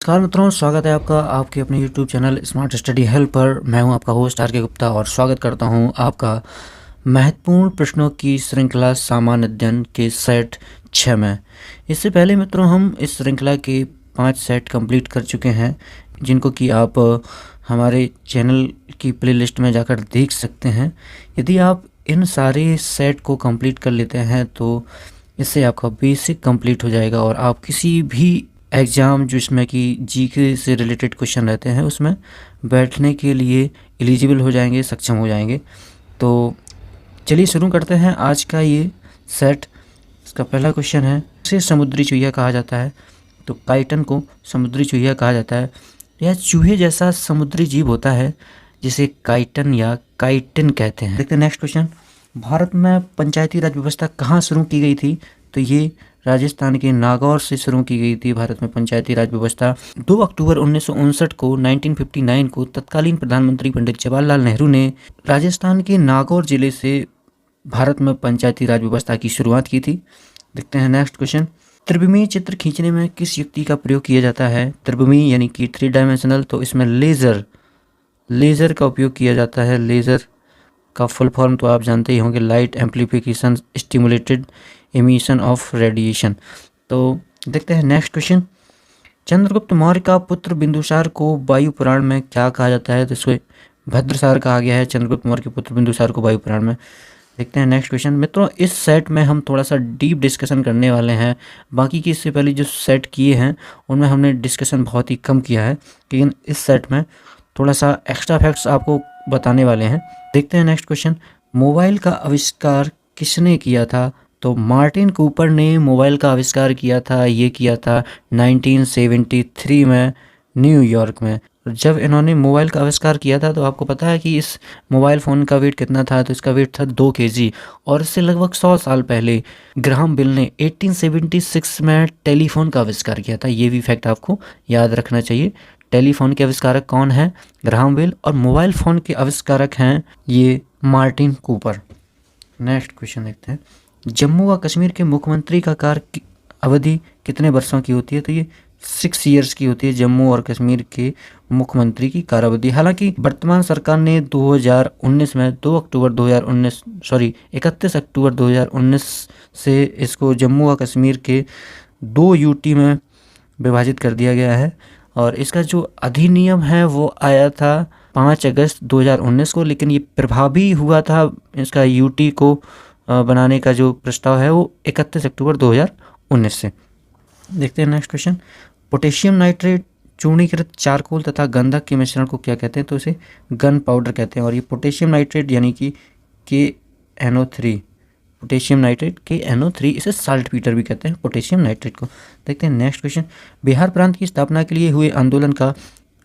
नमस्कार मित्रों, स्वागत है आपका आपके अपने YouTube channel smart study help पर। मैं हूं आपका होस्ट आर के गुप्ता और स्वागत करता हूं आपका महत्वपूर्ण प्रश्नों की श्रृंखला सामान्य अध्ययन के सेट 6 में। इससे पहले मित्रों हम इस श्रृंखला के 5 सेट कंप्लीट कर चुके हैं, जिनको कि आप हमारे चैनल की प्लेलिस्ट में जाकर देख सकते हैं। यदि आप इन सारे सेट को कंप्लीट कर लेते हैं तो इससे आपका बेसिक कंप्लीट हो जाएगा और आप किसी भी एग्ज़ाम जिसमें कि जीके से रिलेटेड क्वेश्चन रहते हैं उसमें बैठने के लिए एलिजिबल हो जाएंगे, सक्षम हो जाएंगे। तो चलिए शुरू करते हैं आज का ये सेट। इसका पहला क्वेश्चन है, इसे समुद्री चूहिया कहा जाता है। तो काइटन को समुद्री चूहिया कहा जाता है। यह चूहे जैसा समुद्री जीव होता है जिसे काइटन या काइटिन कहते हैं। देखते हैं नेक्स्ट क्वेश्चन। भारत में पंचायती राज व्यवस्था कहाँ शुरू की गई थी? तो ये राजस्थान के नागौर से शुरू की गई थी भारत में पंचायती राज व्यवस्था। 2 अक्टूबर 1959 को 1959 को तत्कालीन प्रधानमंत्री पंडित जवाहरलाल नेहरू ने राजस्थान के नागौर जिले से भारत में पंचायती राज व्यवस्था की शुरुआत की थी। देखते हैं नेक्स्ट क्वेश्चन। त्रिविमीय चित्र खींचने में किस युक्ति का प्रयोग किया जाता है? त्रिविमीय यानी कि 3 डायमेंशनल, तो इसमें लेज़र का उपयोग किया जाता है। लेज़र का फुल फॉर्म तो आप जानते ही होंगे, light amplification stimulated emission of radiation. तो देखते हैं नेक्स्ट क्वेश्चन। चंद्रगुप्त मौर्य का पुत्र बिंदुसार को वायु पुराण में क्या कहा जाता है? तो इसको भद्रसार कहा गया है। चंद्रगुप्त मौर्य के पुत्र बिंदुसार को वायु पुराण में। देखते हैं नेक्स्ट क्वेश्चन। मित्रों इस सेट में हम थोड़ा सा डीप डिस्कशन करने वाले हैं। बाकी की इससे पहले जो सेट किए हैं उनमें हमने डिस्कशन बहुत ही कम किया है, लेकिन इस सेट में थोड़ा सा एक्स्ट्रा फैक्ट्स आपको बताने वाले हैं। देखते हैं नेक्स्ट क्वेश्चन। मोबाइल का आविष्कार किसने किया था? तो मार्टिन कूपर ने मोबाइल का आविष्कार किया था। ये किया था 1973 में न्यूयॉर्क में। जब इन्होंने मोबाइल का आविष्कार किया था तो आपको पता है कि इस मोबाइल फ़ोन का वेट कितना था? तो इसका वेट था 2 kg। और इससे लगभग 100 साल पहले ग्राहम बेल ने 1876 में टेलीफोन का आविष्कार किया था। ये भी फैक्ट आपको याद रखना चाहिए। टेलीफोन के आविष्कारक कौन है? Graham Bell. और मोबाइल फ़ोन के आविष्कारक हैं ये मार्टिन कूपर। नेक्स्ट क्वेश्चन देखते हैं। जम्मू व कश्मीर के मुख्यमंत्री का कार्य अवधि कितने वर्षों की होती है? तो ये 6 ईयर्स की होती है जम्मू और कश्मीर के मुख्यमंत्री की कार्यावधि। हालांकि वर्तमान सरकार ने 2019 में 31 अक्टूबर 2019 से इसको जम्मू व कश्मीर के 2 यूटी में विभाजित कर दिया गया है। और इसका जो अधिनियम है वो आया था 5 अगस्त 2019 को, लेकिन ये प्रभावी हुआ था इसका यूटी को बनाने का जो प्रस्ताव है वो 31 अक्टूबर 2019 से। देखते हैं नेक्स्ट क्वेश्चन। पोटेशियम नाइट्रेट, चूर्णीकृत चारकोल तथा गंधक के मिश्रण को क्या कहते हैं? तो इसे गन पाउडर कहते हैं। और ये पोटेशियम नाइट्रेट यानी कि KNO3, पोटेशियम नाइट्रेट KNO3, इसे साल्टपीटर भी कहते हैं पोटेशियम नाइट्रेट को। देखते हैं नेक्स्ट क्वेश्चन। बिहार प्रांत की स्थापना के लिए हुए आंदोलन का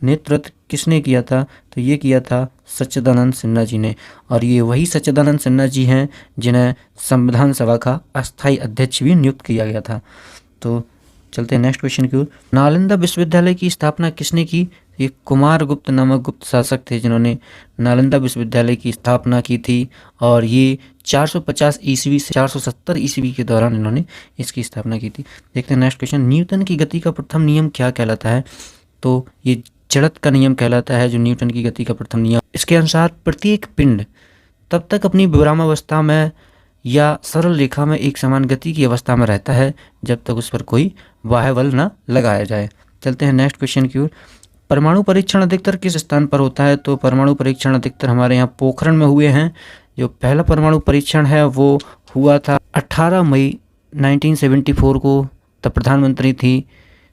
नेतृत्व किसने किया था? तो ये किया था सच्चिदानंद सिन्हा जी ने। और ये वही सच्चिदानंद सिन्हा जी हैं जिन्हें संविधान सभा का अस्थायी अध्यक्ष भी नियुक्त किया गया था। तो चलते हैं नेक्स्ट क्वेश्चन की ओर। नालंदा विश्वविद्यालय की स्थापना किसने की? ये कुमारगुप्त नामक गुप्त शासक थे जिन्होंने नालंदा विश्वविद्यालय की स्थापना की थी। और ये 450 ईस्वी से 470 ईस्वी के दौरान इन्होंने इसकी स्थापना की थी। देखते हैं नेक्स्ट क्वेश्चन। न्यूटन की गति का प्रथम नियम क्या कहलाता है? तो ये जड़त का नियम कहलाता है, जो न्यूटन की गति का प्रथम नियम। इसके अनुसार प्रत्येक पिंड तब तक अपनी विरामावस्था में या सरल रेखा में एक समान गति की अवस्था में रहता है जब तक उस पर कोई बाह्य बल न लगाया जाए। चलते हैं नेक्स्ट क्वेश्चन की ओर। परमाणु परीक्षण अधिकतर किस स्थान पर होता है? तो परमाणु परीक्षण अधिकतर हमारे यहाँ पोखरण में हुए हैं। जो पहला परमाणु परीक्षण है वो हुआ था 18 मई 1974 को। तब प्रधानमंत्री थी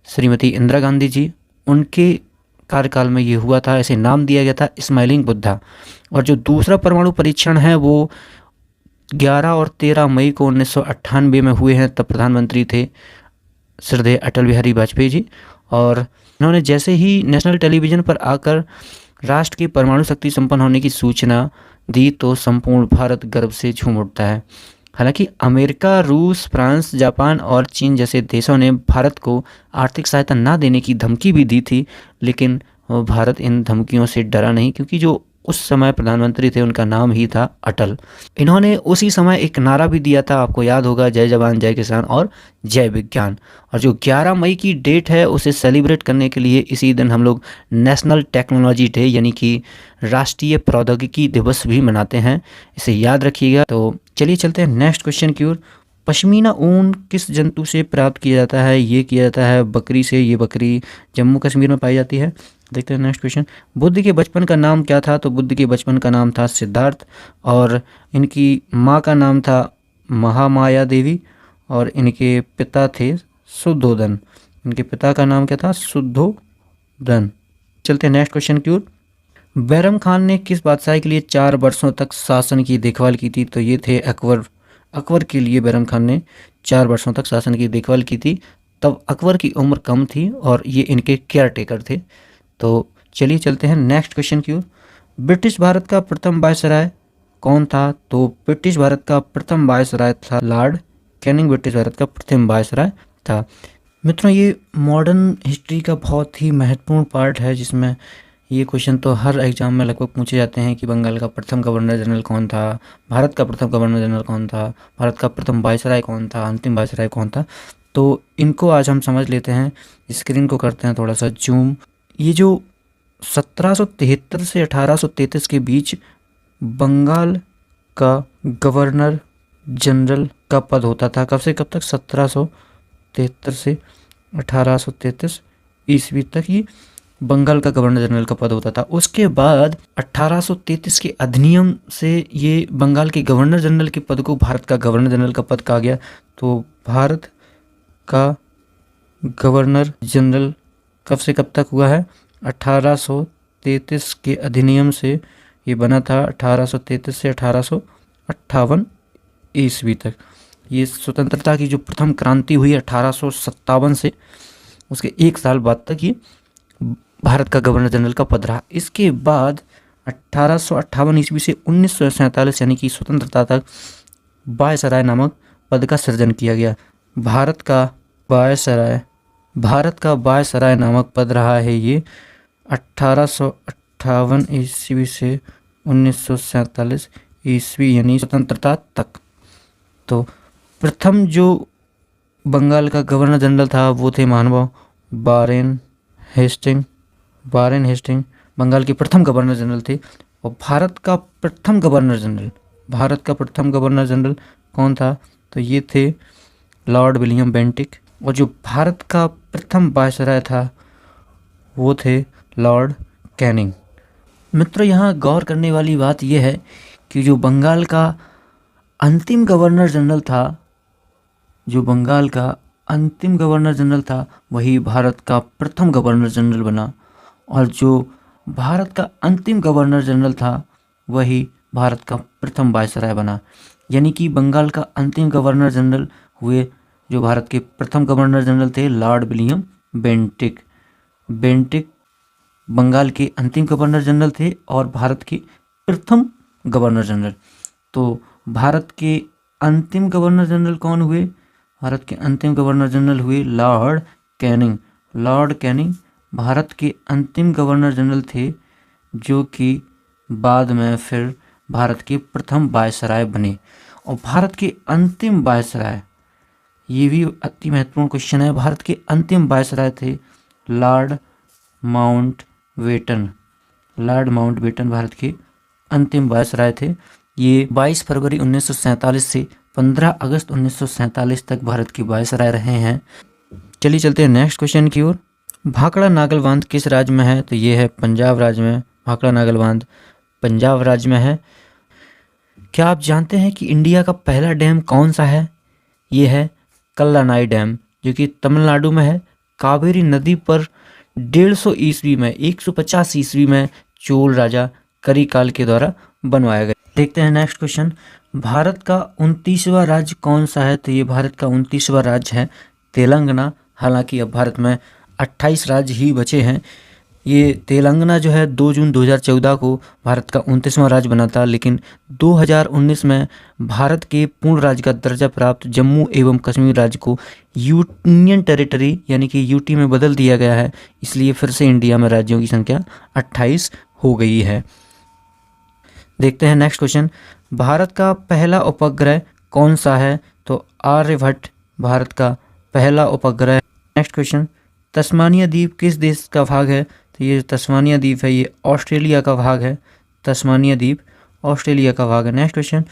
श्रीमती इंदिरा गांधी जी। उनके कार्यकाल में ये हुआ था, ऐसे नाम दिया गया था स्माइलिंग बुद्धा। और जो दूसरा परमाणु परीक्षण है वो 11 और 13 मई को 1998 में हुए हैं। तब प्रधानमंत्री थे श्रद्धेय अटल बिहारी वाजपेयी जी। और इन्होंने जैसे ही नेशनल टेलीविज़न पर आकर राष्ट्र की परमाणु शक्ति संपन्न होने की सूचना दी तो संपूर्ण भारत गर्व से झूम उठता है। हालांकि अमेरिका, रूस, फ्रांस, जापान और चीन जैसे देशों ने भारत को आर्थिक सहायता ना देने की धमकी भी दी थी, लेकिन भारत इन धमकियों से डरा नहीं, क्योंकि जो उस समय प्रधानमंत्री थे उनका नाम ही था अटल। इन्होंने उसी समय एक नारा भी दिया था, आपको याद होगा, जय जवान जय किसान और जय विज्ञान। और जो 11 मई की डेट है उसे सेलिब्रेट करने के लिए इसी दिन हम लोग नेशनल टेक्नोलॉजी डे यानी कि राष्ट्रीय प्रौद्योगिकी दिवस भी मनाते हैं, इसे याद रखिएगा। तो चलिए चलते हैं नेक्स्ट क्वेश्चन की ओर। पश्मीना ऊन किस जंतु से प्राप्त किया जाता है? ये किया जाता है बकरी से। ये बकरी जम्मू कश्मीर में पाई जाती है। देखते हैं नेक्स्ट क्वेश्चन। बुद्ध के बचपन का नाम क्या था? तो बुद्ध के बचपन का नाम था सिद्धार्थ, और इनकी माँ का नाम था महामाया देवी, और इनके पिता थे शुद्धोदन। इनके पिता का नाम क्या था? शुद्धोदन। चलते हैं नेक्स्ट क्वेश्चन की ओर। बैरम खान ने किस बादशाह के लिए 4 वर्षों तक शासन की देखभाल की थी? तो ये थे अकबर। अकबर के लिए बैरम खान ने 4 वर्षों तक शासन की देखभाल की थी। तब अकबर की उम्र कम थी और ये इनके केयर टेकर थे। तो चलिए चलते हैं नेक्स्ट क्वेश्चन की ओर। ब्रिटिश भारत का प्रथम वायसराय कौन था? तो ब्रिटिश भारत का प्रथम वायसराय था लॉर्ड कैनिंग। ब्रिटिश भारत का प्रथम वायसराय था। मित्रों, ये मॉडर्न हिस्ट्री का बहुत ही महत्वपूर्ण पार्ट है, जिसमें ये क्वेश्चन तो हर एग्जाम में लगभग पूछे जाते हैं कि बंगाल का प्रथम गवर्नर जनरल कौन था, भारत का प्रथम गवर्नर जनरल कौन था, भारत का प्रथम वायसराय कौन था, अंतिम वायसराय कौन था। तो इनको आज हम समझ लेते हैं। स्क्रीन को करते हैं थोड़ा सा जूम। ये जो 1773 से 1833 के बीच बंगाल का गवर्नर जनरल का पद होता था। कब से कब तक? 1773 से 1833 ईस्वी तक ये बंगाल का गवर्नर जनरल का पद होता था। उसके बाद 1833 के अधिनियम से ये बंगाल के गवर्नर जनरल के पद को भारत का गवर्नर जनरल का पद कहा गया। तो भारत का गवर्नर जनरल कब से कब तक हुआ है? 1833 के अधिनियम से ये बना था। 1833 से 1858 ईस्वी तक। ये स्वतंत्रता की जो प्रथम क्रांति हुई 1857 से, उसके 1 साल बाद तक ये भारत का गवर्नर जनरल का पद रहा। इसके बाद 1858 ईस्वी से 1947 यानी कि स्वतंत्रता तक वायसराय नामक पद का सृजन किया गया। भारत का वायसराय नामक पद रहा है ये 1858 ईस्वी से 1947 ईस्वी यानी स्वतंत्रता तक। तो प्रथम जो बंगाल का गवर्नर जनरल था वो थे महानुभाव वारेन हेस्टिंग बंगाल के प्रथम गवर्नर जनरल थे। और भारत का प्रथम गवर्नर जनरल कौन था? तो ये थे लॉर्ड विलियम बेंटिक। और जो भारत का प्रथम वायसराय था वो थे लॉर्ड कैनिंग। मित्रों, यहाँ गौर करने वाली बात यह है कि जो बंगाल का अंतिम गवर्नर जनरल था वही भारत का प्रथम गवर्नर जनरल बना, और जो भारत का अंतिम गवर्नर जनरल था वही भारत का प्रथम वायसराय बना। यानी कि बंगाल का अंतिम गवर्नर जनरल हुए जो भारत के प्रथम गवर्नर जनरल थे लॉर्ड विलियम बेंटिक बंगाल के अंतिम गवर्नर जनरल थे और भारत के प्रथम गवर्नर जनरल। तो भारत के अंतिम गवर्नर जनरल कौन हुए? भारत के अंतिम गवर्नर जनरल हुए लॉर्ड कैनिंग भारत के अंतिम गवर्नर जनरल थे, जो कि बाद में फिर भारत के प्रथम वायसराय बने। और भारत के अंतिम वायसराय, ये भी अति महत्वपूर्ण क्वेश्चन है, भारत के अंतिम वायसराय थे लॉर्ड माउंटबेटन भारत के अंतिम वायसराय थे। ये 22 फरवरी 1947 से 15 अगस्त 1947 तक भारत के वायसराय रहे हैं। चलिए चलते हैं नेक्स्ट क्वेश्चन की ओर। भाखड़ा नागल बांध किस राज्य में है? तो ये है पंजाब राज्य में। भाखड़ा नागल बांध पंजाब राज्य में है। क्या आप जानते हैं कि इंडिया का पहला डैम कौन सा है? ये है कल्लानाई डैम, जो कि तमिलनाडु में है। कावेरी नदी पर 150 ईस्वी में 150 ईस्वी में चोल राजा करिकाल के द्वारा बनवाया गया। देखते हैं नेक्स्ट क्वेश्चन। भारत का 29वां राज्य कौन सा है? तो ये भारत का 29वां राज्य है तेलंगाना। हालांकि अब भारत में 28 राज्य ही बचे हैं। ये तेलंगाना जो है 2 जून 2014 को भारत का 29वां राज्य बना था, लेकिन 2019 में भारत के पूर्ण राज्य का दर्जा प्राप्त जम्मू एवं कश्मीर राज्य को यूनियन टेरिटरी यानी कि यूटी में बदल दिया गया है। इसलिए फिर से इंडिया में राज्यों की संख्या 28 हो गई है। देखते हैं नेक्स्ट क्वेश्चन, भारत का पहला उपग्रह कौन सा है? तो आर्यभट्ट भारत का पहला उपग्रह। नेक्स्ट क्वेश्चन, तस्मानिया द्वीप किस देश का भाग है? तो ये तस्मानिया द्वीप है ये ऑस्ट्रेलिया का भाग है। तस्मानिया द्वीप ऑस्ट्रेलिया का भाग है। नेक्स्ट क्वेश्चन,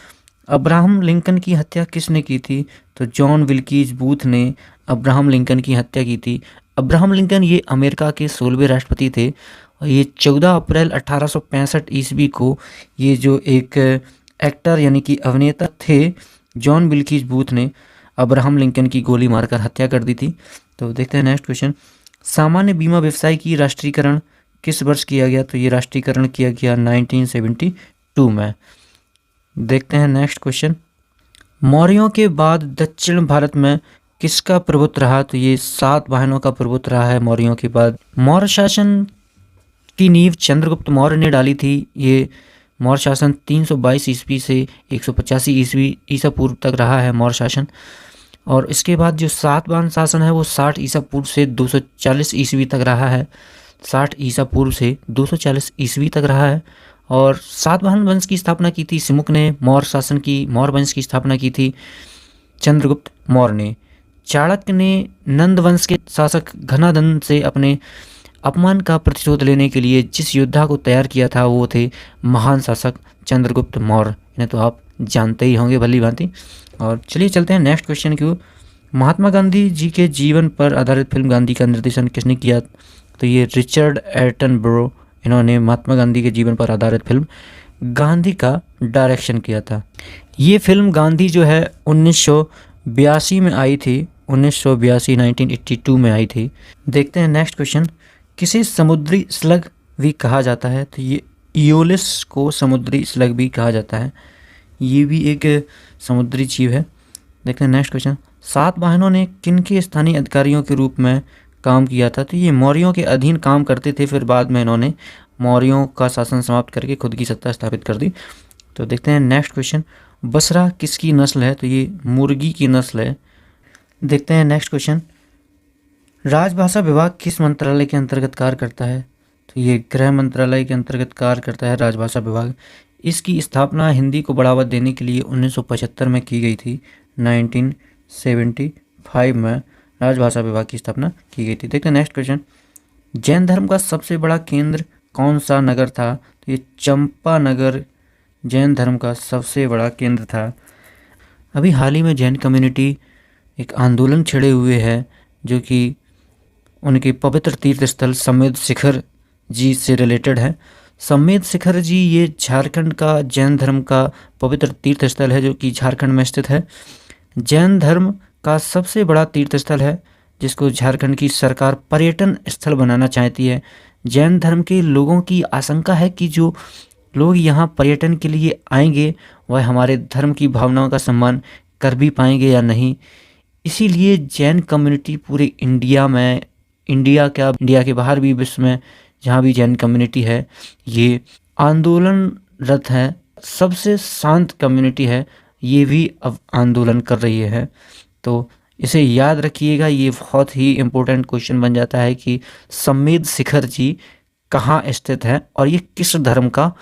अब्राहम लिंकन की हत्या किसने की थी? तो जॉन विल्कीज बूथ ने अब्राहम लिंकन की हत्या की थी। अब्राहम लिंकन ये अमेरिका के 16वें राष्ट्रपति थे और ये 14 अप्रैल 1865 ईस्वी को ये जो एक एक्टर यानी कि अभिनेता थे जॉन विल्कीज बूथ ने अब्राहम लिंकन की गोली मारकर हत्या कर दी थी। तो देखते हैं नेक्स्ट क्वेश्चन, सामान्य बीमा व्यवसाय की राष्ट्रीयकरण किस वर्ष किया गया? तो ये राष्ट्रीयकरण किया गया 1972 में। देखते हैं नेक्स्ट क्वेश्चन, मौर्यों के बाद दक्षिण भारत में किसका प्रभुत्व रहा? तो ये सातवाहनों का प्रभुत्व रहा है मौर्यों के बाद। मौर्य शासन की नींव चंद्रगुप्त मौर्य ने डाली थी। ये मौर्य शासन 322 ईस्वी से 185 ईस्वी ईसा पूर्व तक रहा है मौर्य शासन। और इसके बाद जो सातवाहन शासन है वो 60 ईसा पूर्व से 240 ईस्वी तक रहा है। 60 ईसा पूर्व से 240 ईस्वी तक रहा है। और सातवाहन वंश की स्थापना की थी सिमुक ने। मौर्य वंश की स्थापना की थी चंद्रगुप्त मौर्य ने। चाणक्य ने नंद वंश के शासक घनादन से अपने अपमान का प्रतिशोध लेने के लिए जिस योद्धा को तैयार किया था वो थे महान शासक चंद्रगुप्त मौर्य। इन्हें तो आप जानते ही होंगे भली भांति। और चलिए चलते हैं नेक्स्ट क्वेश्चन की ओर। महात्मा गांधी जी के जीवन पर आधारित फिल्म गांधी का निर्देशन किसने किया? तो ये रिचर्ड एटनबरो, इन्होंने महात्मा गांधी के जीवन पर आधारित फिल्म गांधी का डायरेक्शन किया था। ये फिल्म गांधी जो है 1982 में आई थी। 1982 में आई थी। देखते हैं नेक्स्ट क्वेश्चन, किसे समुद्री स्लग भी कहा जाता है? तो ये इयोलिस को समुद्री स्लग भी कहा जाता है। ये भी एक समुद्री जीव है। देखते हैं नेक्स्ट क्वेश्चन, सातवाहनों ने किनके स्थानीय अधिकारियों के रूप में काम किया था? तो ये मौर्यों के अधीन काम करते थे, फिर बाद में इन्होंने मौर्यों का शासन समाप्त करके खुद की सत्ता स्थापित कर दी। तो देखते हैं नेक्स्ट क्वेश्चन, बसरा किसकी नस्ल है? तो ये मुर्गी की नस्ल है। देखते हैं नेक्स्ट क्वेश्चन, राजभाषा विभाग किस मंत्रालय के अंतर्गत कार्य करता है? तो ये गृह मंत्रालय के अंतर्गत कार्य करता है राजभाषा विभाग। इसकी स्थापना हिंदी को बढ़ावा देने के लिए 1975 में की गई थी। 1975 में राजभाषा विभाग की स्थापना की गई थी। देखते हैं नेक्स्ट क्वेश्चन, जैन धर्म का सबसे बड़ा केंद्र कौन सा नगर था? तो ये चंपानगर जैन धर्म का सबसे बड़ा केंद्र था। अभी हाल ही में जैन कम्युनिटी एक आंदोलन छेड़े हुए है जो कि उनके पवित्र तीर्थ स्थल समेत शिखर जी से रिलेटेड है। समेत शिखर जी ये झारखंड का जैन धर्म का पवित्र तीर्थ स्थल है जो कि झारखंड में स्थित है। जैन धर्म का सबसे बड़ा तीर्थ स्थल है जिसको झारखंड की सरकार पर्यटन स्थल बनाना चाहती है। जैन धर्म के लोगों की आशंका है कि जो लोग यहाँ पर्यटन के लिए आएंगे वह हमारे धर्म की भावनाओं का सम्मान कर भी पाएंगे या नहीं। इसीलिए जैन कम्युनिटी पूरे इंडिया के बाहर भी, विश्व में जहाँ भी जैन कम्युनिटी है ये आंदोलनरत है। सबसे शांत कम्युनिटी है, ये भी अब आंदोलन कर रही है। तो इसे याद रखिएगा, ये बहुत ही इम्पोर्टेंट क्वेश्चन बन जाता है कि समेत शिखर जी कहाँ स्थित है और ये किस धर्म का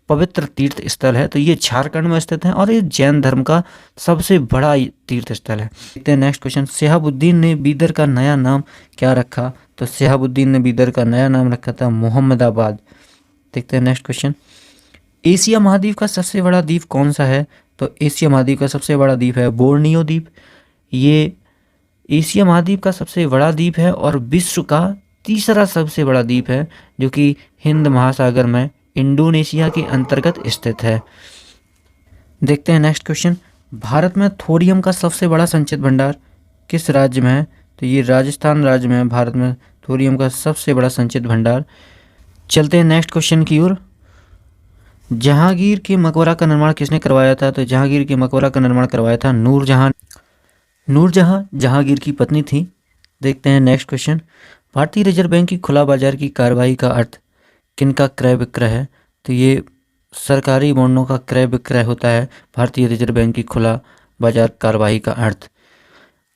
पवित्र तीर्थ स्थल है। तो ये झारखंड में स्थित है और ये जैन धर्म का सबसे बड़ा तीर्थ स्थल है। देखते हैं नेक्स्ट क्वेश्चन, शिहाबुद्दीन ने बीदर का नया नाम क्या रखा? तो शिहाबुद्दीन ने बीदर का नया नाम रखा था मोहम्मदाबाद। देखते हैं नेक्स्ट क्वेश्चन, एशिया महाद्वीप का सबसे बड़ा द्वीप कौन सा है? तो एशिया महाद्वीप का सबसे बड़ा द्वीप है बोर्नियो द्वीप। ये एशिया महाद्वीप का सबसे बड़ा द्वीप है और विश्व का तीसरा सबसे बड़ा द्वीप है जो कि हिंद महासागर में इंडोनेशिया के अंतर्गत स्थित है। देखते हैं नेक्स्ट क्वेश्चन, भारत में थोरियम का सबसे बड़ा संचित भंडार किस राज्य में है? तो ये राजस्थान राज्य में है भारत में थोरियम का सबसे बड़ा संचित भंडार। चलते हैं नेक्स्ट क्वेश्चन की ओर, जहांगीर के मकबरा का निर्माण किसने करवाया था? तो जहांगीर के मकबरा का निर्माण करवाया था नूरजहां। नूरजहां जहांगीर की पत्नी थी। देखते हैं नेक्स्ट क्वेश्चन, भारतीय रिजर्व बैंक की खुला बाजार की कार्रवाई का अर्थ किनका क्रय विक्रय है? तो ये सरकारी बॉन्डों का क्रय विक्रय होता है भारतीय रिजर्व बैंक की खुला बाजार कार्रवाई का अर्थ।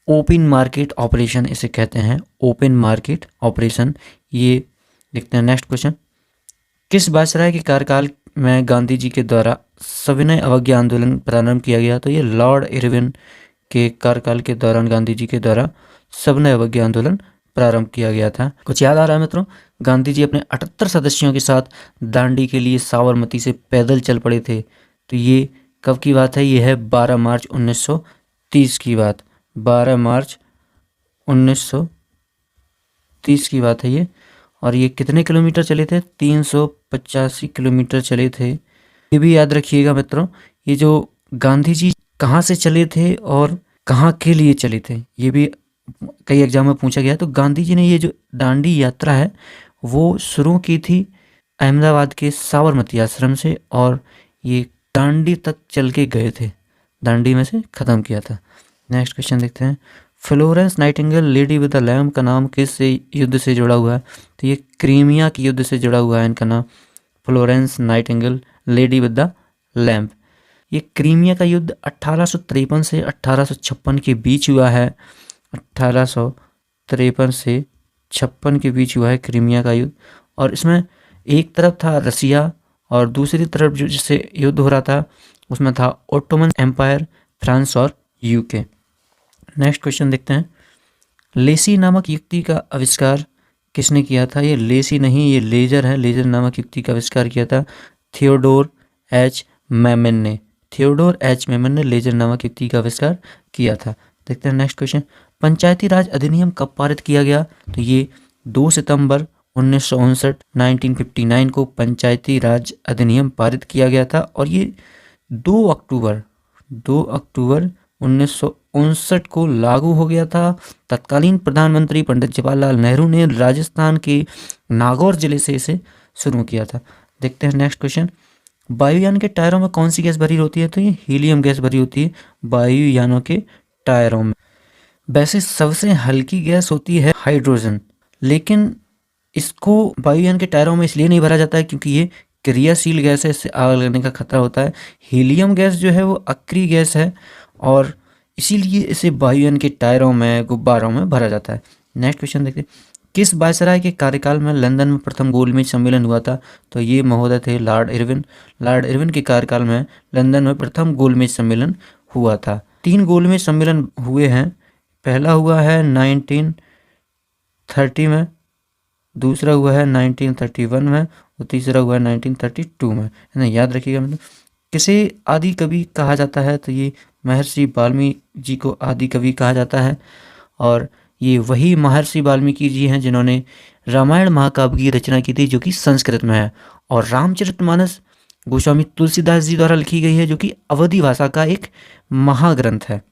ओपन मार्केट ऑपरेशन इसे कहते हैं, ओपन मार्केट ऑपरेशन। ये देखते हैं नेक्स्ट क्वेश्चन, किस वायसराय के कार्यकाल में गांधी जी के द्वारा सविनय अवज्ञा आंदोलन प्रारंभ किया गया? तो ये लॉर्ड इरविन के कार्यकाल के दौरान गांधी जी के द्वारा सविनय अवज्ञा आंदोलन प्रारंभ किया गया था। कुछ याद आ रहा है मित्रों? गांधी जी अपने 78 सदस्यों के साथ दांडी के लिए साबरमती से पैदल चल पड़े थे। तो ये कब की बात है? ये है 12 मार्च 1930 की बात। 12 मार्च 1930 की बात है ये। और ये कितने किलोमीटर चले थे? 385 किलोमीटर चले थे। ये भी याद रखिएगा मित्रों, ये जो गांधी जी कहाँ से चले थे और कहाँ के लिए चले थे, ये भी कई एग्जाम में पूछा गया। तो गांधी जी ने ये जो दांडी यात्रा है वो शुरू की थी अहमदाबाद के साबरमती आश्रम से, और ये दांडी तक चल के गए थे, दांडी में से ख़त्म किया था। नेक्स्ट क्वेश्चन देखते हैं। Florence Nightingale lady with the lamp का नाम किस युद्ध से जुड़ा हुआ है? तो ये क्रीमिया के युद्ध से जुड़ा हुआ है इनका नाम, Florence Nightingale lady with the lamp. ये क्रीमिया का युद्ध 1853 से 1856 के बीच हुआ है। 1853 से 56 के बीच हुआ है क्रीमिया का युद्ध। और इसमें एक तरफ था रसिया और दूसरी तरफ जो जिससे युद्ध हो रहा था उसमें था ओटोमन एम्पायर, फ्रांस और यूके। नेक्स्ट क्वेश्चन देखते हैं। लेसी नामक युक्ति का आविष्कार किसने किया था? ये लेसी नहीं, ये लेजर है। लेजर नामक युक्ति का आविष्कार किया था थियोडोर एच मेमन ने। थियोडोर एच मेमन ने लेजर नामक युक्ति का आविष्कार किया था। देखते हैं नेक्स्ट क्वेश्चन। पंचायती राज अधिनियम कब पारित किया गया? तो ये 2 सितंबर 1959 को पंचायती राज अधिनियम पारित किया गया था। और ये 2 अक्टूबर 1959 को लागू हो गया था। तत्कालीन प्रधानमंत्री पंडित जवाहरलाल नेहरू ने राजस्थान के नागौर जिले से इसे शुरू किया था। देखते हैं नेक्स्ट क्वेश्चन। वायुयान के टायरों में कौन सी गैस भरी होती है? तो ये हीलियम गैस भरी होती है वायुयानों के टायरों में। वैसे सबसे हल्की गैस होती है हाइड्रोजन, लेकिन इसको वायुयान के टायरों में इसलिए नहीं भरा जाता है क्योंकि ये क्रियाशील गैस है, इससे आग लगने का खतरा होता है। हीलियम गैस जो है वो अक्रिय गैस है और इसीलिए इसे वायुयान के टायरों में, गुब्बारों में भरा जाता है। नेक्स्ट क्वेश्चन देखते हैं। किस वायसराय के कार्यकाल में लंदन में प्रथम गोलमेज सम्मेलन हुआ था? तो ये महोदय थे लॉर्ड इरविन। लॉर्ड इरविन के कार्यकाल में लंदन में प्रथम गोलमेज सम्मेलन हुआ था। 3 गोलमेज सम्मेलन हुए हैं। पहला हुआ है 1930 में, दूसरा हुआ है 1931 में और तीसरा हुआ है 1932 में। है ना, याद रखिएगा। मतलब किसे आदि कवि कहा जाता है? तो ये महर्षि वाल्मीकि जी को आदि कवि कहा जाता है। और ये वही महर्षि वाल्मीकि जी हैं जिन्होंने रामायण महाकाव्य की रचना की थी जो कि संस्कृत में है। और रामचरितमानस गोस्वामी तुलसीदास जी द्वारा लिखी गई है जो कि अवधी भाषा का एक महाग्रंथ है।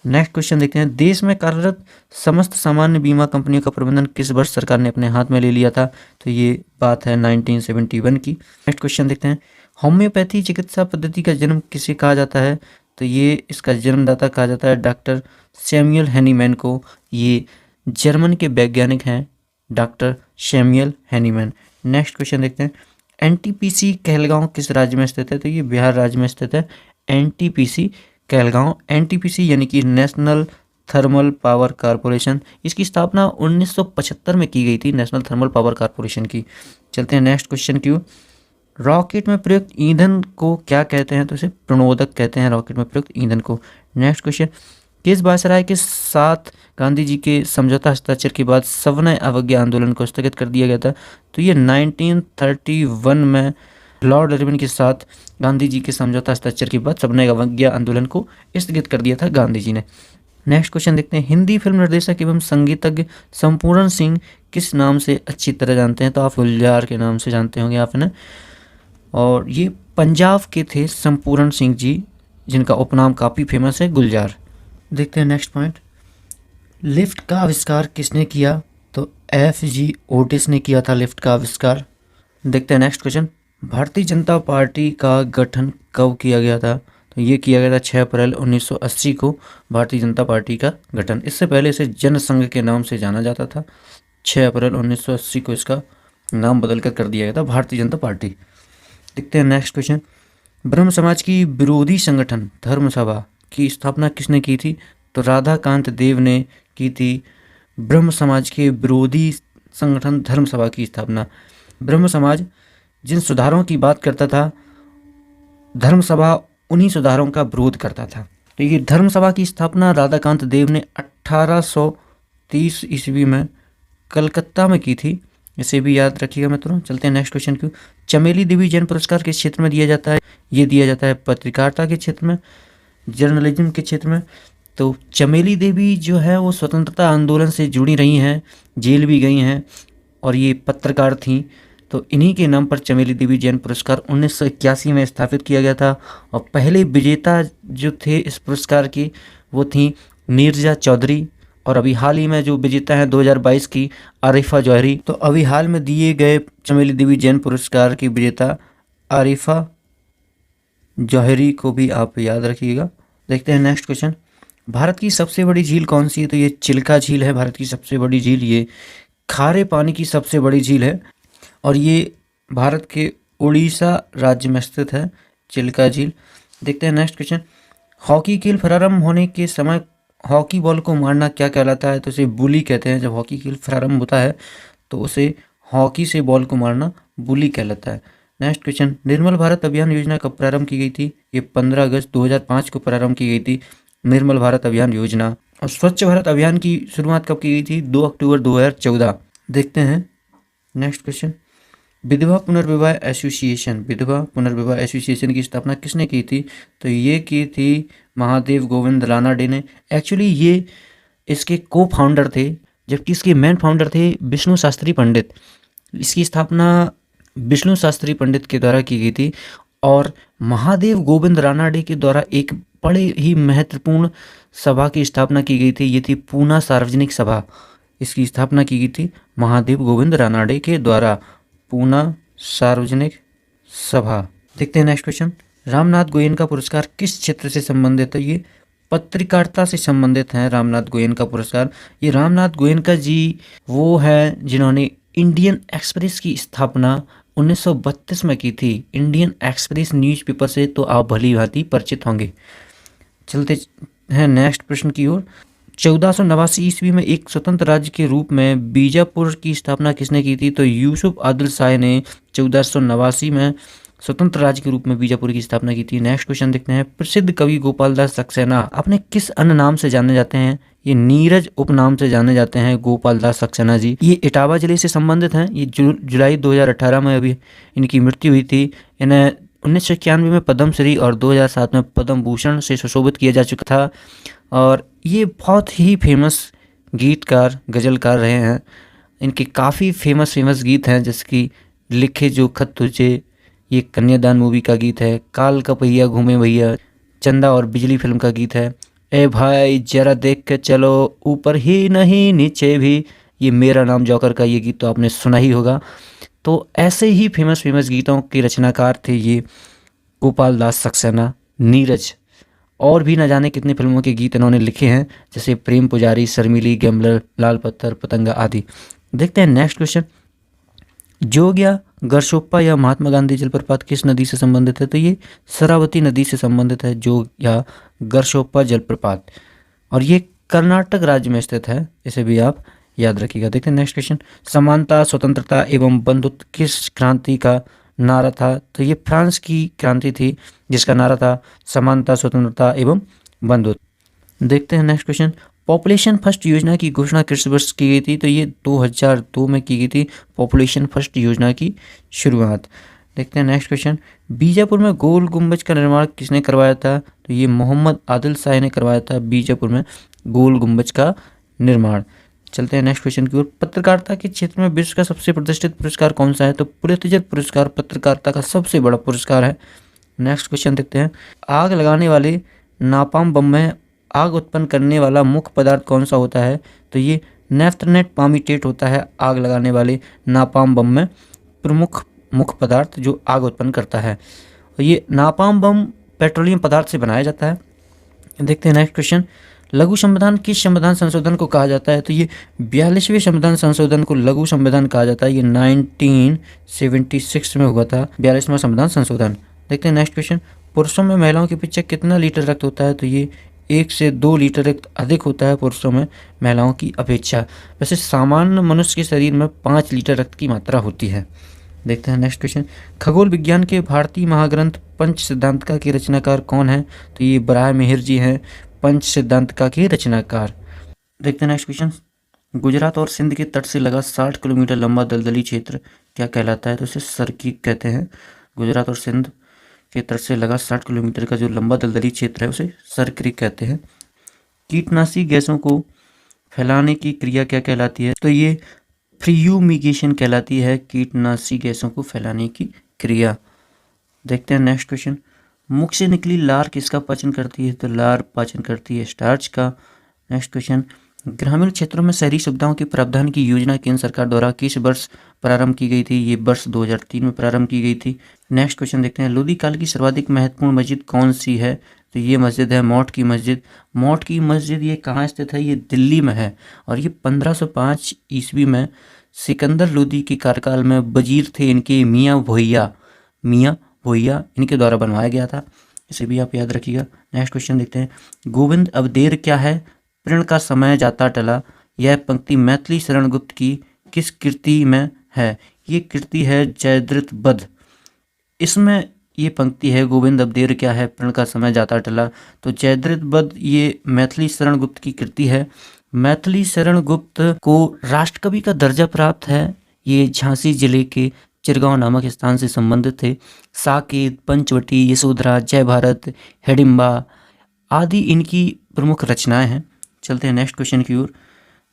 नेक्स्ट क्वेश्चन देखते हैं। देश में कार्यरत समस्त सामान्य बीमा कंपनियों का प्रबंधन किस वर्ष सरकार ने अपने हाथ में ले लिया था? तो ये बात है 1971 की। नेक्स्ट क्वेश्चन देखते हैं। होम्योपैथी चिकित्सा पद्धति का जन्म किसे कहा जाता है? तो ये इसका जन्मदाता कहा जाता है डॉक्टर सैमुअल हैनीमैन को। ये जर्मन के वैज्ञानिक हैं doctor Samuel Hahnemann. Next question देखते हैं। एनटीपीसी कहलगांव किस राज्य में स्थित है? तो ये बिहार राज्य में स्थित है एनटीपीसी कहलगांव। एनटीपीसी यानी कि नेशनल थर्मल पावर कॉरपोरेशन, इसकी स्थापना 1975 में की गई थी, नेशनल थर्मल पावर कॉरपोरेशन की। चलते हैं नेक्स्ट क्वेश्चन की। रॉकेट में प्रयुक्त ईंधन को क्या कहते हैं? तो इसे प्रणोदक कहते हैं, रॉकेट में प्रयुक्त ईंधन को। Next question. किस वायसराय के साथ गांधी जी के समझौता हस्ताक्षर के बाद सविनय अवज्ञा आंदोलन को स्थगित कर दिया गया था? तो ये 1931 में लॉर्ड इरविन के साथ गांधी जी के समझौता हस्ताक्षर के बाद सविनय अवज्ञा आंदोलन को स्थगित कर दिया था गांधी जी ने। नेक्स्ट क्वेश्चन देखते हैं। हिंदी फिल्म निर्देशक एवं संगीतज्ञ संपूर्ण सिंह किस नाम से अच्छी तरह जानते हैं? तो आप गुलजार के नाम से जानते होंगे आपने। और ये पंजाब के थे संपूर्ण सिंह जी, जिनका उपनाम काफ़ी फेमस है गुलजार। देखते हैं नेक्स्ट पॉइंट। लिफ्ट का आविष्कार किसने किया? तो FG ओटिस ने किया था लिफ्ट का आविष्कार। देखते हैं next question. Bharatiya Janata party का गठन कब किया गया था? तो ये किया गया था 6 अप्रैल 1980 को भारतीय जनता पार्टी का गठन। इससे पहले इसे जनसंघ के नाम से जाना जाता था। 6 अप्रैल 1980 को इसका नाम बदलकर कर दिया गया था भारतीय जनता पार्टी। देखते हैं नेक्स्ट क्वेश्चन। ब्रह्म समाज की विरोधी संगठन धर्म सभा की स्थापना किसने की थी? तो राधाकांत देव ने की थी ब्रह्म समाज के विरोधी संगठन धर्म सभा की स्थापना। ब्रह्म समाज जिन सुधारों की बात करता था, धर्मसभा उन्हीं सुधारों का विरोध करता था। तो ये धर्मसभा की स्थापना राधाकांत देव ने 1830 ईस्वी में कलकत्ता में की थी। इसे भी याद रखिएगा मित्रों। चलते हैं नेक्स्ट क्वेश्चन की। चमेली देवी जैन पुरस्कार किस क्षेत्र में दिया जाता है? ये दिया जाता है पत्रकारिता के क्षेत्र में, जर्नलिज्म के क्षेत्र में। तो चमेली देवी जो है वो स्वतंत्रता आंदोलन से जुड़ी रही हैं, जेल भी गई हैं और ये पत्रकार थीं। तो इन्हीं के नाम पर चमेली देवी जैन पुरस्कार 1981 में स्थापित किया गया था। और पहले विजेता जो थे इस पुरस्कार की वो थी नीरजा चौधरी, और अभी हाल ही में जो विजेता हैं 2022 की आरिफा जौहरी। तो अभी हाल में दिए गए चमेली देवी जैन पुरस्कार की विजेता आरिफा जौहरी को भी आप याद रखिएगा। देखते हैं नेक्स्ट क्वेश्चन। भारत की सबसे बड़ी झील कौन सी है? तो ये चिल्का झील है भारत की सबसे बड़ी झील। ये खारे पानी की सबसे बड़ी झील है और ये भारत के उड़ीसा राज्य में स्थित है, चिल्का झील। देखते हैं नेक्स्ट क्वेश्चन। हॉकी खेल प्रारंभ होने के समय हॉकी बॉल को मारना क्या कहलाता है? तो उसे बुली कहते हैं। जब हॉकी खेल प्रारंभ होता है तो उसे हॉकी से बॉल को मारना बुली कहलाता है। Next question. निर्मल भारत अभियान योजना कब प्रारंभ की गई थी? ये 15 अगस्त 2005 को प्रारंभ की गई थी निर्मल भारत अभियान योजना। और स्वच्छ भारत अभियान की शुरुआत कब की गई थी? 2 अक्टूबर 2014। देखते हैं नेक्स्ट क्वेश्चन। विधवा पुनर्विवाह एसोसिएशन, विधवा पुनर्विवाह एसोसिएशन की स्थापना किसने की थी? तो ये की थी महादेव गोविंद रानाडे ने। एक्चुअली ये इसके को फाउंडर थे, जबकि इसके मेन फाउंडर थे विष्णु शास्त्री पंडित। इसकी स्थापना विष्णु शास्त्री पंडित के द्वारा की गई थी और महादेव गोविंद रानाडे के द्वारा एक बड़े ही महत्वपूर्ण सभा की स्थापना की गई थी। ये थी पूना सार्वजनिक सभा। इसकी स्थापना की गई थी महादेव गोविंद रानाडे के द्वारा, पूना सार्वजनिक सभा। देखते हैं नेक्स्ट क्वेश्चन। रामनाथ गोयन का पुरस्कार किस क्षेत्र से संबंधित है? ये पत्रकारिता से संबंधित है रामनाथ गोयन का पुरस्कार। ये रामनाथ गोयनका जी वो हैं जिन्होंने इंडियन एक्सप्रेस की स्थापना 1932 में की थी। इंडियन एक्सप्रेस न्यूज़पेपर से तो आप भली भांति परिचित होंगे। चलते हैं नेक्स्ट प्रश्न की ओर। 1489 ईस्वी में एक स्वतंत्र राज्य के रूप में बीजापुर की स्थापना किसने की थी? तो यूसुफ आदिल शाह ने 1489 में स्वतंत्र राज्य के रूप में बीजापुर की स्थापना की थी। नेक्स्ट क्वेश्चन देखते हैं। प्रसिद्ध कवि गोपाल दास सक्सेना अपने किस अन्य नाम से जाने जाते हैं? ये नीरज उपनाम से जाने जाते हैं गोपाल दास सक्सेना जी। ये इटावा जिले से संबंधित हैं। ये जुलाई 2018 में अभी इनकी मृत्यु हुई थी। इन्हें 1991 में पद्मश्री और 2007 में पद्म भूषण से सुशोभित किया जा चुका था और ये बहुत ही फेमस गीतकार, गज़लकार रहे हैं। इनके काफ़ी फेमस गीत हैं, जैसे कि लिखे जो खत तुझे, ये कन्यादान मूवी का गीत है। काल का पहिया घूमे भैया, चंदा और बिजली फिल्म का गीत है। ए भाई जरा देख के चलो, ऊपर ही नहीं नीचे भी, ये मेरा नाम जौकर का ये गीत तो आपने सुना ही होगा। तो ऐसे ही फेमस गीतों के रचनाकार थे ये गोपाल दास सक्सेना, नीरज। और भी न जाने कितनी फिल्मों के गीत इन्होंने लिखे हैं, जैसे प्रेम पुजारी, शर्मिली, गैम्बलर, लाल पत्थर, पतंगा आदि। देखते हैं नेक्स्ट क्वेश्चन। जोग या गरशोप्पा या महात्मा गांधी जलप्रपात किस नदी से संबंधित है? तो ये शरावती नदी से संबंधित है, जोग या गरशोप्पा जलप्रपात, और ये कर्नाटक राज्य में स्थित है। इसे भी आप याद रखिएगा। देखते हैं नेक्स्ट क्वेश्चन। समानता, स्वतंत्रता एवं बंधुत्व किस क्रांति का नारा था? तो ये फ्रांस की क्रांति थी जिसका नारा था समानता, स्वतंत्रता एवं बंधुत्व। देखते हैं नेक्स्ट क्वेश्चन। पॉपुलेशन फर्स्ट योजना की घोषणा किस वर्ष की गई थी? तो ये 2002 में की गई थी पॉपुलेशन फर्स्ट योजना की शुरुआत। देखते हैं नेक्स्ट क्वेश्चन। बीजापुर में गोल गुंबज का निर्माण किसने करवाया था? तो ये मोहम्मद आदिल शाह ने करवाया था बीजापुर में गोल गुंबज का निर्माण। चलते हैं नेक्स्ट क्वेश्चन की ओर। पत्रकारिता के क्षेत्र में विश्व का सबसे प्रतिष्ठित पुरस्कार कौन सा है? तो पुलित्जर पुरस्कार पत्रकारिता का सबसे बड़ा पुरस्कार है। नेक्स्ट क्वेश्चन देखते हैं। आग लगाने वाले नापाम बम में आग उत्पन्न करने वाला मुख्य पदार्थ कौन सा होता है? तो ये नेफ्थनेट पामीटेट होता है आग लगाने वाले नापाम बम में प्रमुख मुख्य पदार्थ जो आग उत्पन्न करता है। और ये नापाम बम पेट्रोलियम पदार्थ से बनाया जाता है। देखते हैं नेक्स्ट क्वेश्चन। लघु संविधान किस संविधान संशोधन को कहा जाता है? तो ये 42वें संविधान संशोधन को लघु संविधान कहा जाता है। ये 1976 में हुआ था 42वां संविधान संशोधन। देखते हैं नेक्स्ट क्वेश्चन। पुरुषों में महिलाओं की अपेक्षा कितना लीटर रक्त होता है? तो ये 1 से 2 लीटर रक्त अधिक होता है पुरुषों में महिलाओं की अपेक्षा। वैसे सामान्य मनुष्य के शरीर में 5 लीटर रक्त की मात्रा होती है। देखते हैं नेक्स्ट क्वेश्चन। खगोल विज्ञान के भारतीय महाग्रंथ पंच सिद्धांतिका के रचनाकार कौन है? तो ये बराह मिहिर जी हैं पंच सिद्धांतिका के रचनाकार। देखते हैं नेक्स्ट क्वेश्चन। गुजरात और सिंध के तट से लगा 60 किलोमीटर लंबा दलदली क्षेत्र क्या कहलाता है? तो इसे सरकीक कहते हैं। गुजरात और सिंध के तट से लगा 60 किलोमीटर का जो लंबा दलदली क्षेत्र है उसे सरक्रीक कहते हैं। कीटनाशी गैसों को फैलाने की क्रिया क्या कहलाती है? तो ये फ्यूमिगेशन कहलाती है, कीटनाशी गैसों को फैलाने की क्रिया। देखते हैं नेक्स्ट क्वेश्चन। मुख से निकली लार किसका पाचन करती है? तो लार पाचन करती है स्टार्च का। Next question. ग्रामीण क्षेत्रों में शहरी सुविधाओं के प्रावधान की योजना केंद्र सरकार द्वारा किस वर्ष प्रारंभ की गई थी? ये वर्ष 2003 में प्रारंभ की गई थी। नेक्स्ट क्वेश्चन देखते हैं। लोधी काल की सर्वाधिक महत्वपूर्ण मस्जिद कौन सी है? तो ये मस्जिद है मौट की मस्जिद। मौट की मस्जिद ये कहाँ स्थित है? ये दिल्ली में है और ये 1505 ईस्वी में सिकंदर लोधी के कार्यकाल में वजीर थे इनके मियाँ भोइया इनके द्वारा बनवाया गया था। इसे भी आप याद रखिएगा। नेक्स्ट क्वेश्चन देखते हैं। गोविंद अब देर क्या है, प्रण का समय जाता टला। यह पंक्ति मैथिली शरण गुप्त की किस कृति में है? ये कृति है जयद्रथ वध। इसमें ये पंक्ति है गोविंद अब देर क्या है, प्रण का समय जाता टला। तो जयद्रथ वध ये मैथिली शरण गुप्त की कृति है। मैथिली शरण गुप्त को राष्ट्रकवि का दर्जा प्राप्त है। ये झांसी जिले के चिरगांव नामक स्थान से संबंधित थे। साकेत, पंचवटी, यशोधरा, जय भारत, हिडिंबा आदि इनकी प्रमुख रचनाएं हैं। चलते हैं नेक्स्ट क्वेश्चन की ओर।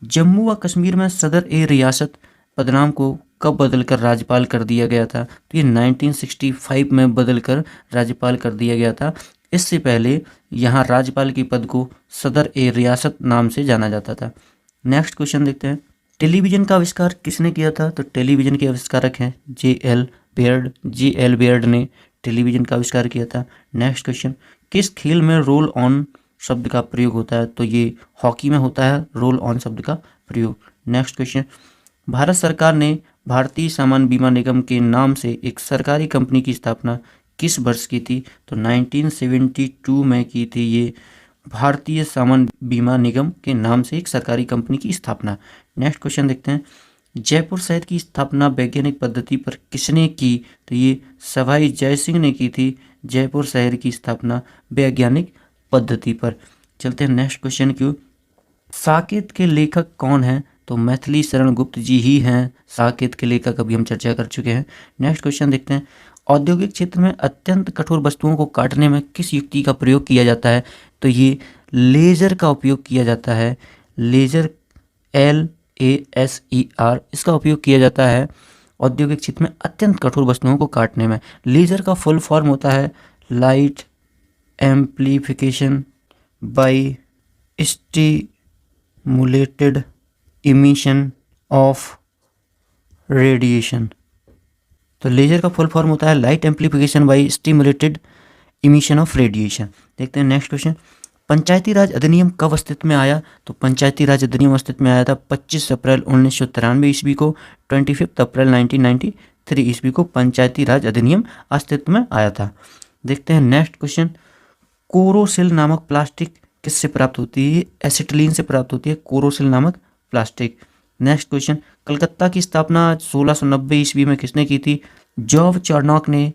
जम्मू व कश्मीर में सदर ए रियासत पदनाम को कब बदलकर राज्यपाल कर दिया गया था? तो ये 1965 में बदलकर राज्यपाल कर दिया गया था। इससे पहले यहाँ राज्यपाल के पद को सदर ए रियासत नाम से जाना जाता था। नेक्स्ट क्वेश्चन देखते हैं। टेलीविज़न का आविष्कार किसने किया था? तो टेलीविज़न के आविष्कारक हैं जे.एल. बेयर्ड ने टेलीविज़न का आविष्कार किया था। Next question. किस खेल में रोल ऑन शब्द का प्रयोग होता है? तो ये हॉकी में होता है रोल ऑन शब्द का प्रयोग। Next question. भारत सरकार ने भारतीय सामान्य बीमा निगम के नाम से एक सरकारी कंपनी की स्थापना किस वर्ष की थी? तो 1972 में की थी ये भारतीय सामान्य बीमा निगम के नाम से एक सरकारी कंपनी की स्थापना। नेक्स्ट क्वेश्चन देखते हैं। जयपुर शहर की स्थापना वैज्ञानिक पद्धति पर किसने की? तो ये सवाई जय सिंह ने की थी जयपुर शहर की स्थापना वैज्ञानिक पद्धति पर। चलते हैं नेक्स्ट क्वेश्चन की। साकेत के लेखक कौन हैं? तो मैथिली शरण गुप्त जी ही हैं साकेत के लेखक, अभी हम चर्चा कर चुके हैं। नेक्स्ट क्वेश्चन देखते हैं। औद्योगिक क्षेत्र में अत्यंत कठोर वस्तुओं को काटने में किस युक्ति का प्रयोग किया जाता है? तो ये लेजर का उपयोग किया जाता है। लेजर LASER इसका उपयोग किया जाता है औद्योगिक क्षेत्र में अत्यंत कठोर वस्तुओं को काटने में। लेजर का फुल फॉर्म होता है light amplification by stimulated emission of radiation. तो लेजर का फुल फॉर्म होता है light amplification by stimulated emission of radiation. देखते हैं नेक्स्ट क्वेश्चन। पंचायती राज अधिनियम कब अस्तित्व में आया? तो पंचायती राज अधिनियम अस्तित्व में आया था 25 अप्रैल 1993 ईस्वी को। 25 अप्रैल 1993 ईस्वी को पंचायती राज अधिनियम अस्तित्व में आया था। देखते हैं नेक्स्ट क्वेश्चन। कोरोसिल नामक प्लास्टिक किससे प्राप्त होती है? एसिटिलीन से प्राप्त होती है कोरोसिल नामक प्लास्टिक। Next question. कलकत्ता की स्थापना 1690 ईस्वी में किसने की थी? जॉब चार्नॉक ने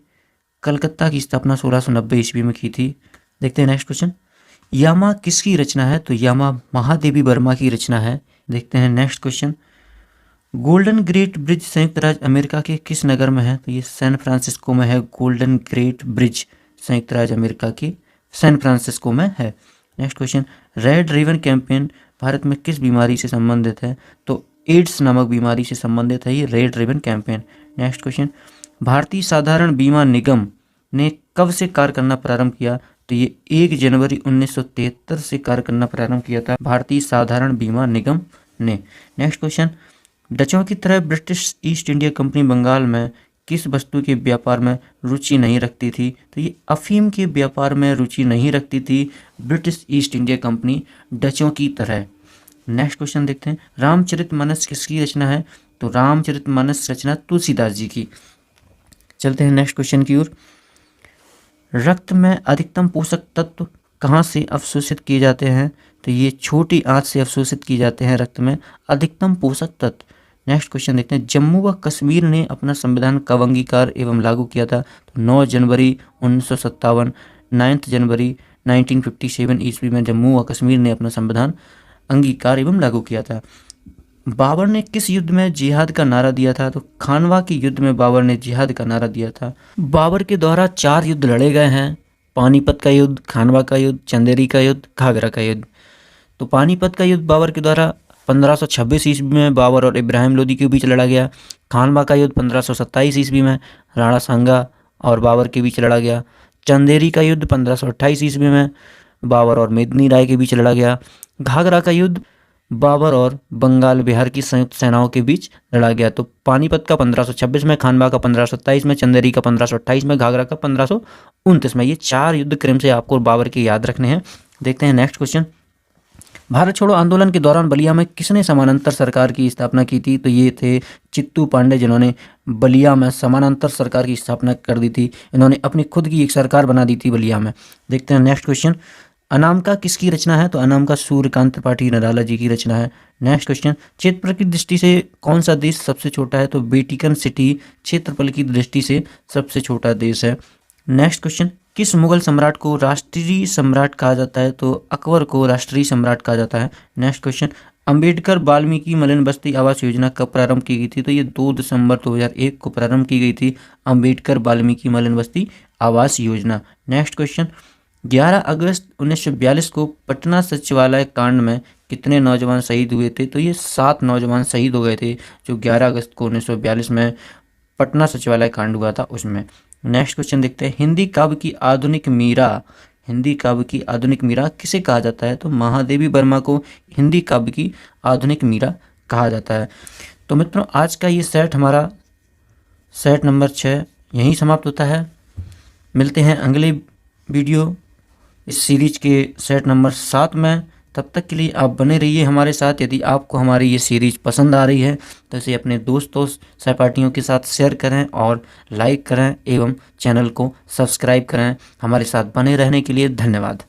कलकत्ता की स्थापना 1690 ईस्वी में की थी। देखते हैं नेक्स्ट क्वेश्चन। यामा किसकी रचना है? तो यामा महादेवी वर्मा की रचना है। देखते हैं next question. Golden great bridge संयुक्त राज्य अमेरिका के किस नगर में है? तो ये सैन फ्रांसिस्को में है। गोल्डन ग्रेट ब्रिज संयुक्त राज्य अमेरिका के सैन फ्रांसिस्को में है। Next question. Red ribbon campaign Bharat में किस बीमारी से संबंधित है? तो एड्स नामक बीमारी से संबंधित है ये red ribbon campaign. Next question. भारतीय साधारण बीमा निगम ने कब से कार्य करना प्रारंभ किया? तो ये 1 जनवरी 1973 से कार्य करना प्रारंभ किया था भारतीय साधारण बीमा निगम ने। Next question. डचों की तरह British East India Company Bengal में किस वस्तु के व्यापार में रुचि नहीं रखती थी? तो ये अफीम के व्यापार में रुचि नहीं रखती थी ब्रिटिश ईस्ट इंडिया कंपनी डचों की तरह। नेक्स्ट क्वेश्चन देखते हैं। रामचरितमानस किसकी रचना है? तो रामचरितमानस रचना तुलसीदास जी की। चलते हैं नेक्स्ट क्वेश्चन की ओर। रक्त में अधिकतम पोषक तत्व कहाँ से अवशोषित किए जाते हैं? तो ये छोटी आंत से अवशोषित किए जाते हैं रक्त में अधिकतम पोषक तत्व। नेक्स्ट क्वेश्चन देखते हैं, जम्मू व कश्मीर ने अपना संविधान कब अंगीकार एवं लागू किया था? तो 9 जनवरी 1957, 9 जनवरी 1957 ईस्वी में जम्मू व कश्मीर ने अपना संविधान अंगीकार एवं लागू किया था। बाबर ने किस युद्ध में जिहाद का नारा दिया था? तो खानवा के युद्ध में बाबर ने जिहाद का नारा दिया था। बाबर के द्वारा 4 युद्ध लड़े गए हैं, पानीपत का युद्ध, खानवा का युद्ध, चंदेरी का युद्ध, घाघरा का युद्ध। तो पानीपत का युद्ध बाबर के द्वारा 1526 ईस्वी में बाबर और इब्राहिम लोदी के बीच लड़ा गया। खानवा का युद्ध 1527 ईस्वी में राणा सांगा और बाबर के बीच लड़ा गया। चंदेरी का युद्ध 1528 ईस्वी में बाबर और मेदिनी राय के बीच लड़ा गया। घाघरा का युद्ध बाबर और बंगाल बिहार की संयुक्त सेनाओं के बीच लड़ा गया। तो पानीपत का 1526 में, खानवा का 1527 में, चंदेरी का 1528 में, घाघरा का 1529 में। ये 4 युद्ध क्रम से आपको बाबर के याद रखने हैं। देखते हैं नेक्स्ट क्वेश्चन, भारत छोड़ो आंदोलन के दौरान बलिया में किसने समानांतर सरकार की स्थापना की थी? तो ये थे चित्तू पांडे, जिन्होंने बलिया में समानांतर सरकार की स्थापना कर दी थी। इन्होंने अपनी खुद की एक सरकार बना दी थी बलिया में। देखते हैं नेक्स्ट क्वेश्चन, अनामिका किसकी रचना है? तो अनामिका सूर्यकांत त्रिपाठी नराला जी की रचना है। नेक्स्ट क्वेश्चन, क्षेत्रफल की दृष्टि से कौन सा देश सबसे छोटा है? तो वेटिकन सिटी क्षेत्रफल की दृष्टि से सबसे छोटा देश है। नेक्स्ट क्वेश्चन, किस मुगल सम्राट को राष्ट्रीय सम्राट कहा जाता है? तो अकबर को राष्ट्रीय सम्राट कहा जाता है। नेक्स्ट क्वेश्चन, अंबेडकर वाल्मीकि मलिन बस्ती आवास योजना कब प्रारंभ की गई थी? तो ये 2 दिसंबर 2001 को प्रारंभ की गई थी, अंबेडकर वाल्मीकि मलिन बस्ती आवास योजना। नेक्स्ट क्वेश्चन, 11 अगस्त 1942 को पटना सचिवालय कांड में कितने नौजवान शहीद हुए थे? तो ये 7 नौजवान शहीद हो गए थे, जो 11 अगस्त को 1942 में पटना सचिवालय कांड हुआ था उसमें। नेक्स्ट क्वेश्चन देखते हैं, हिंदी काव्य की आधुनिक मीरा किसे कहा जाता है? तो महादेवी वर्मा को हिंदी काव्य की आधुनिक मीरा कहा जाता है। तो मित्रों, आज का ये सेट हमारा सेट नंबर 6 यहीं समाप्त होता है। मिलते हैं अगले वीडियो इस सीरीज के सेट नंबर 7 में। तब तक के लिए आप बने रहिए हमारे साथ। यदि आपको हमारी ये सीरीज पसंद आ रही है तो इसे अपने दोस्तों सहपाठियों के साथ शेयर करें और लाइक करें एवं चैनल को सब्सक्राइब करें। हमारे साथ बने रहने के लिए धन्यवाद।